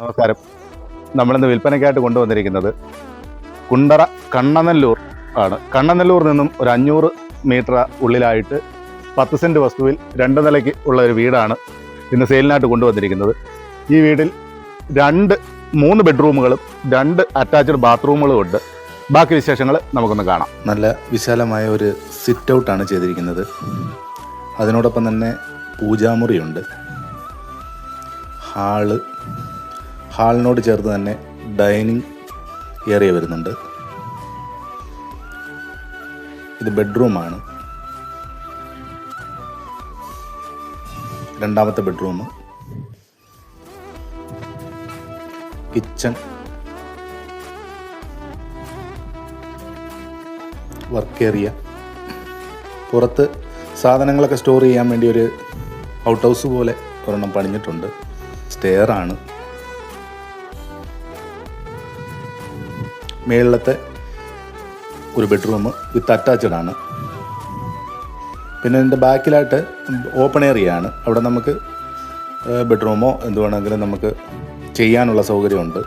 നമസ്കാരം. നമ്മളിന്ന് വിൽപ്പനയ്ക്കായിട്ട് കൊണ്ടുവന്നിരിക്കുന്നത് കുണ്ടറ കണ്ണനല്ലൂർ ആണ്. കണ്ണനല്ലൂർ നിന്നും ഒരു 500 മീറ്റർ ഉള്ളിലായിട്ട് 10 സെൻറ്റ് വസ്തുവിൽ 2 നിലയ്ക്ക് ഉള്ള ഒരു വീടാണ് ഇന്ന് സെയിലിനായിട്ട് കൊണ്ടുവന്നിരിക്കുന്നത്. ഈ വീടിൽ 3 ബെഡ്റൂമുകളും 2 അറ്റാച്ച്ഡ് ബാത്റൂമുകളും ഉണ്ട്. ബാക്കി വിശേഷങ്ങൾ നമുക്കൊന്ന് കാണാം. നല്ല വിശാലമായ ഒരു സിറ്റ് ഔട്ടാണ് ചെയ്തിരിക്കുന്നത്. അതിനോടൊപ്പം തന്നെ പൂജാമുറിയുണ്ട്. ഹാളിനോട് ചേർത്ത് തന്നെ ഡൈനിങ് ഏരിയ വരുന്നുണ്ട്. ഇത് ബെഡ്റൂമാണ്. രണ്ടാമത്തെ ബെഡ്റൂം, കിച്ചൺ, വർക്ക് ഏരിയ, പുറത്ത് സാധനങ്ങളൊക്കെ സ്റ്റോർ ചെയ്യാൻ വേണ്ടി ഒരു ഔട്ട് ഹൗസ് പോലെ ഒരെണ്ണം പണിഞ്ഞിട്ടുണ്ട്. സ്റ്റെയറാണ്. മേളിലത്തെ ഒരു ബെഡ്റൂം വിത്ത് അറ്റാച്ച്ഡ് ആണ്. പിന്നെ ഇതിൻ്റെ ബാക്കിലായിട്ട് ഓപ്പൺ ഏരിയ ആണ്. അവിടെ നമുക്ക് ബെഡ്റൂമോ എന്ത് വേണമെങ്കിലും നമുക്ക് ചെയ്യാനുള്ള സൗകര്യമുണ്ട്.